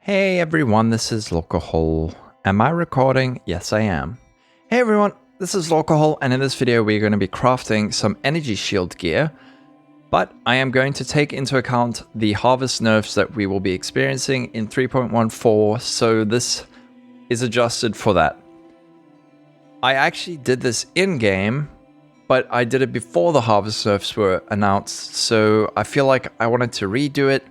Hey everyone, this is Lolcohol. Am I recording? Yes, I am. Hey everyone, this is Lolcohol, and in this video we're going to be crafting some energy shield gear, but I am going to take into account the harvest nerfs that we will be experiencing in 3.14, so this is adjusted for that. I actually did this in-game, but I did it before the harvest nerfs were announced, so I feel like I wanted to redo it.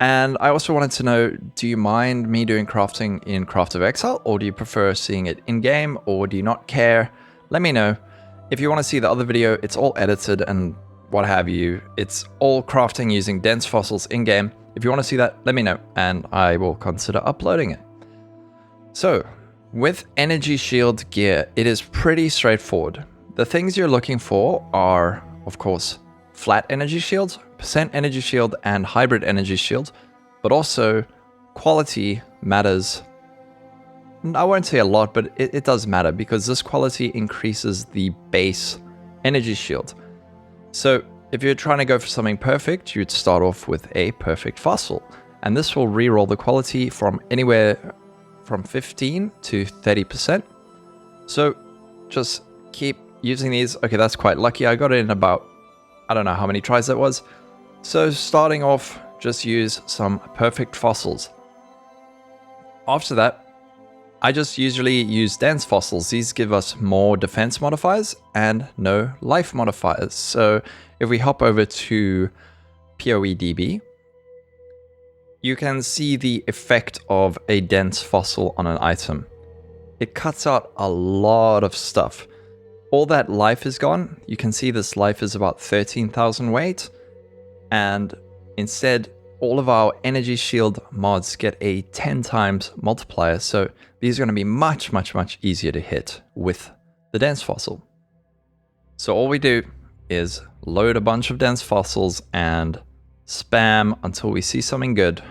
And I also wanted to know, do you mind me doing crafting in Path of Exile, or do you prefer seeing it in-game, or do you not care? Let me know. If you want to see the other video, it's all edited and what have you. It's all crafting using dense fossils in-game. If you want to see that, let me know, and I will consider uploading it. So, with energy shield gear, it is pretty straightforward. The things you're looking for are, of course, flat energy shields, percent energy shield, and hybrid energy shield, but also quality matters. I won't say a lot, but it does matter because this quality increases the base energy shield. So if you're trying to go for something perfect, you'd start off with a perfect fossil, and this will reroll the quality from anywhere from 15 to 30%. So just keep using these. Okay, that's quite lucky. I got it in about, I don't know how many tries that was. So starting off, just use some perfect fossils. After that, I just usually use dense fossils. These give us more defense modifiers and no life modifiers. So if we hop over to PoEDB, you can see the effect of a dense fossil on an item. It cuts out a lot of stuff. All that life is gone. You can see this life is about 13,000 weight. And instead, all of our energy shield mods get a 10 times multiplier. So these are going to be much, much, much easier to hit with the dense fossil. So all we do is load a bunch of dense fossils and spam until we see something good.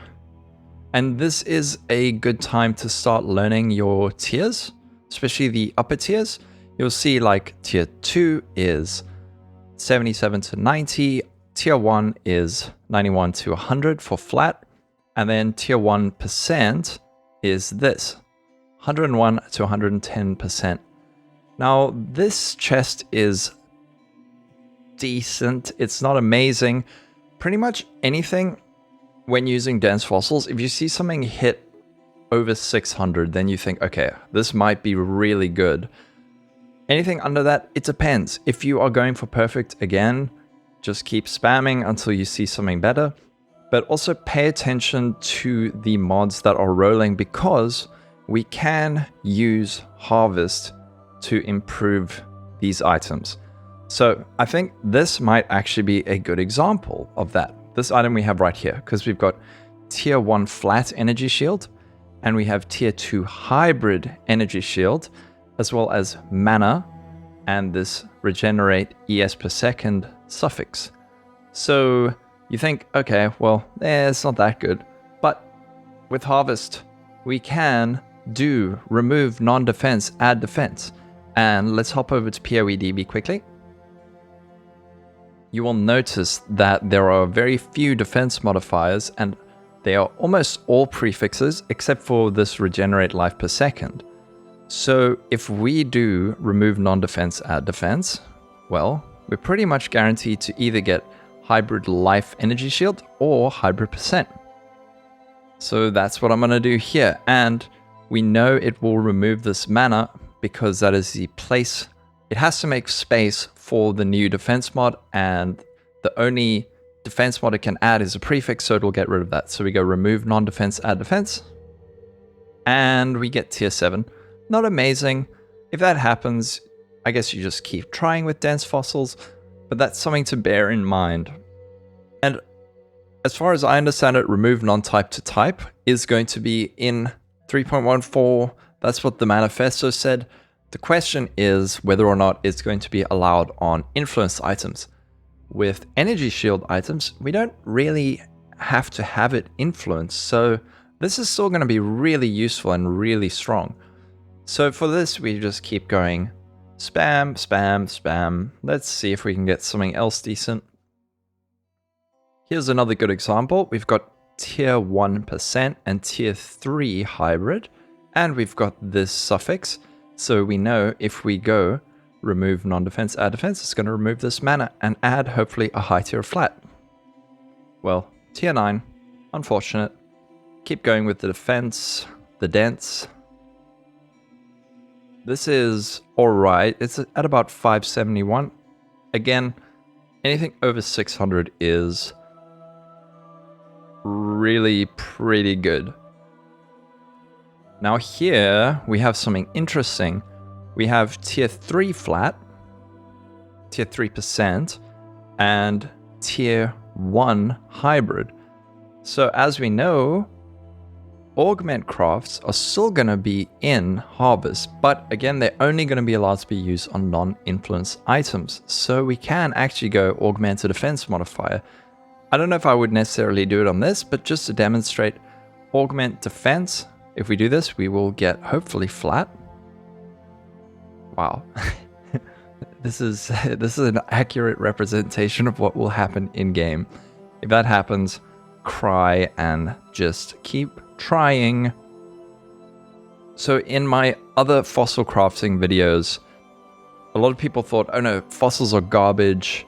And this is a good time to start learning your tiers, especially the upper tiers. You'll see like tier 2 is 77 to 90. Tier 1 is 91 to 100 for flat, and then tier 1% is this, 101 to 110%. Now, this chest is decent. It's not amazing. Pretty much anything when using dense fossils, if you see something hit over 600, then you think, okay, this might be really good. Anything under that, it depends. If you are going for perfect again, just keep spamming until you see something better, but also pay attention to the mods that are rolling because we can use harvest to improve these items. So I think this might actually be a good example of that. This item we have right here, because we've got tier 1 flat energy shield and we have tier 2 hybrid energy shield, as well as mana and this regenerate ES per second suffix. So you think, okay, well, it's not that good. But with harvest, we can do remove non-defense, add defense. And let's hop over to PoEDB quickly. You will notice that there are very few defense modifiers, and they are almost all prefixes except for this regenerate life per second. So if we do remove non-defense, add defense, well, we're pretty much guaranteed to either get hybrid life energy shield or hybrid percent. So that's what I'm going to do here. And we know it will remove this mana because that is the place. It has to make space for the new defense mod, and the only defense mod it can add is a prefix, so it'll get rid of that. So we go remove non-defense, add defense, and we get tier 7. Not amazing. If that happens, I guess you just keep trying with dense fossils, but that's something to bear in mind. And as far as I understand it, remove non-type to type is going to be in 3.14. That's what the manifesto said. The question is whether or not it's going to be allowed on influence items. With energy shield items, we don't really have to have it influenced, so this is still going to be really useful and really strong. So for this, we just keep going. Spam, spam, spam. Let's see if we can get something else decent. Here's another good example. We've got tier 1% and tier 3 hybrid. And we've got this suffix. So we know if we go remove non-defense, add defense, it's going to remove this mana and add hopefully a high tier flat. Well, tier 9, unfortunate. Keep going with the defense, the dense. This is alright. It's at about 571. Again, anything over 600 is really pretty good. Now here we have something interesting. We have tier 3 flat, tier 3%, and tier 1 hybrid. So as we know, augment crafts are still going to be in Harvest, but again, they're only going to be allowed to be used on non-influence items. So we can actually go augment a defense modifier. I don't know if I would necessarily do it on this, but just to demonstrate, augment defense. If we do this, we will get hopefully flat. Wow. This is an accurate representation of what will happen in game. If that happens, cry and just keep trying. So in my other fossil crafting videos, a lot of people thought, oh no, fossils are garbage.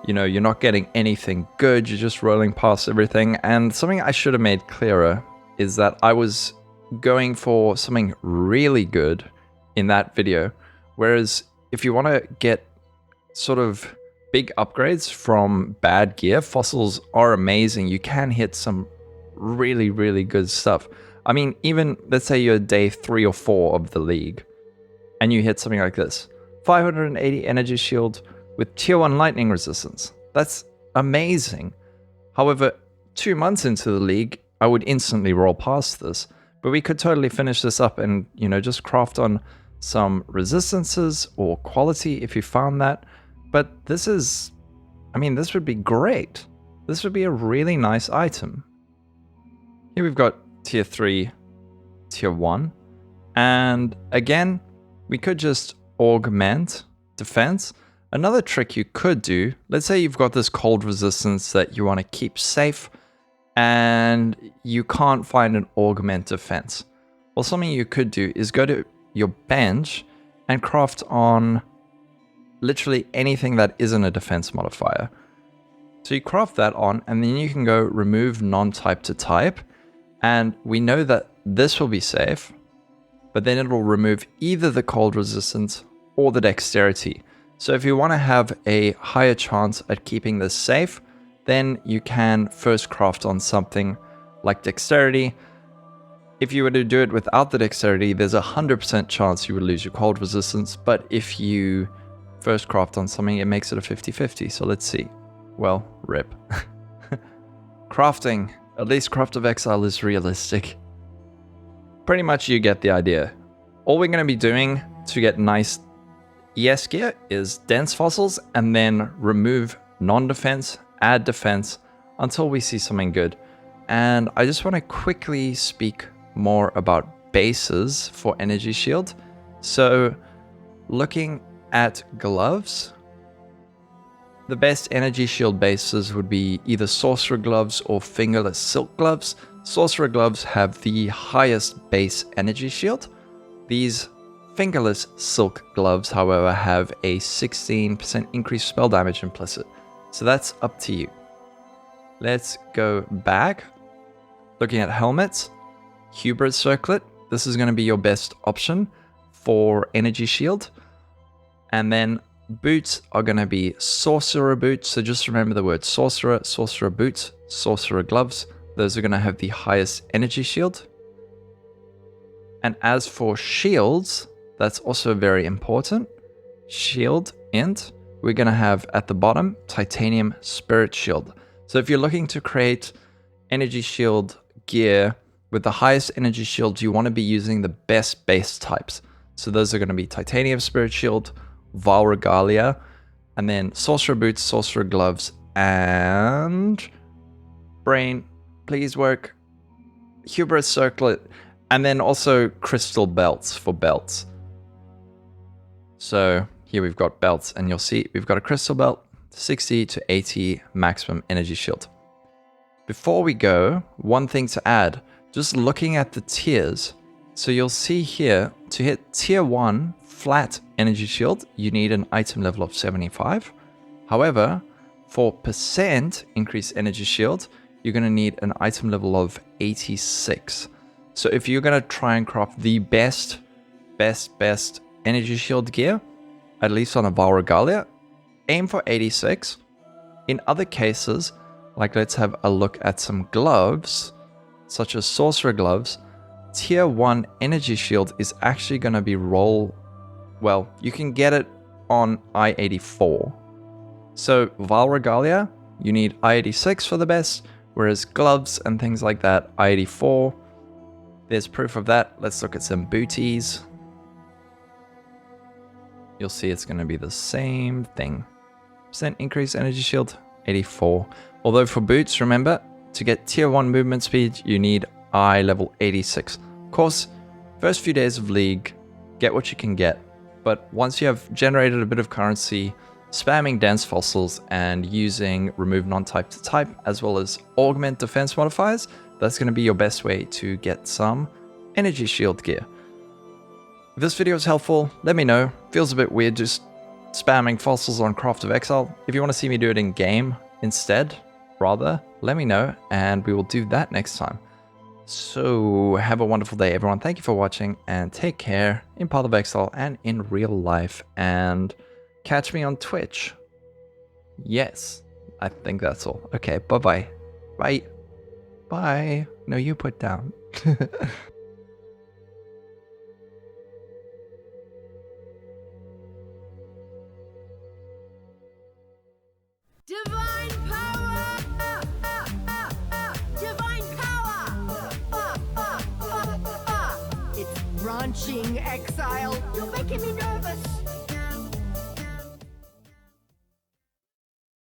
You know, you're not getting anything good. You're just rolling past everything. And something I should have made clearer is that I was going for something really good in that video. Whereas if you want to get sort of big upgrades from bad gear, fossils are amazing. You can hit some really, really good stuff. I mean, even let's say you're day 3 or 4 of the league and you hit something like this. 580 energy shield with tier 1 lightning resistance. That's amazing. However, 2 months into the league, I would instantly roll past this. But we could totally finish this up and, you know, just craft on some resistances or quality if you found that. But this is, I mean, this would be great. This would be a really nice item. Here we've got tier 3, tier 1. And again, we could just augment defense. Another trick you could do, let's say you've got this cold resistance that you want to keep safe and you can't find an augment defense. Well, something you could do is go to your bench and craft on literally anything that isn't a defense modifier. So you craft that on and then you can go remove non-type to type. And we know that this will be safe, but then it'll remove either the cold resistance or the dexterity. So if you want to have a higher chance at keeping this safe, then you can first craft on something like dexterity. If you were to do it without the dexterity, there's a 100% chance you would lose your cold resistance. But if you first craft on something, it makes it a 50-50. So let's see. Well, rip. Crafting. At least Path of Exile is realistic. Pretty much you get the idea. All we're going to be doing to get nice ES gear is dense fossils and then remove non-defense, add defense until we see something good. And I just want to quickly speak more about bases for energy shield. So looking at gloves, the best energy shield bases would be either sorcerer gloves or fingerless silk gloves. Sorcerer gloves have the highest base energy shield. These fingerless silk gloves, however, have a 16% increased spell damage implicit. So that's up to you. Let's go back. Looking at helmets, hubris circlet. This is going to be your best option for energy shield. And then boots are going to be sorcerer boots. So just remember the word sorcerer, sorcerer boots, sorcerer gloves. Those are going to have the highest energy shield. And as for shields, that's also very important. Shield int, we're going to have at the bottom, titanium spirit shield. So if you're looking to create energy shield gear with the highest energy shield, you want to be using the best base types. So those are going to be titanium spirit shield, Val Regalia, and then sorcerer boots, sorcerer gloves, and brain, please work, hubris circlet, and then also crystal belts for belts. So here we've got belts, and you'll see we've got a crystal belt, 60 to 80 maximum energy shield. Before we go, one thing to add, just looking at the tiers. So you'll see here, to hit tier 1 flat energy shield, you need an item level of 75. However, for percent increased energy shield, you're going to need an item level of 86. So if you're going to try and craft the best energy shield gear, at least on a Vaal Regalia, aim for 86. In other cases, like let's have a look at some gloves, such as sorcerer gloves, tier 1 energy shield is actually going to be well, you can get it on I-84. So Vaal Regalia, you need I-86 for the best, whereas gloves and things like that, I-84. There's proof of that. Let's look at some booties. You'll see it's going to be the same thing. Percent increase energy shield, 84. Although for boots, remember, to get tier 1 movement speed, you need I level 86. Of course, first few days of League, get what you can get. But once you have generated a bit of currency, spamming dense fossils and using remove non-type to type, as well as augment defense modifiers, that's going to be your best way to get some energy shield gear. If this video is helpful, let me know. Feels a bit weird just spamming fossils on Path of Exile. If you want to see me do it in game instead, rather, let me know and we will do that next time. So have a wonderful day, everyone. Thank you for watching and take care in Path of Exile and in real life, and catch me on Twitch. Yes, I think that's all. Okay, bye-bye. Bye. Bye. No, you put down. Divine power! Divine power! It's branching, Exile. You're making me nervous.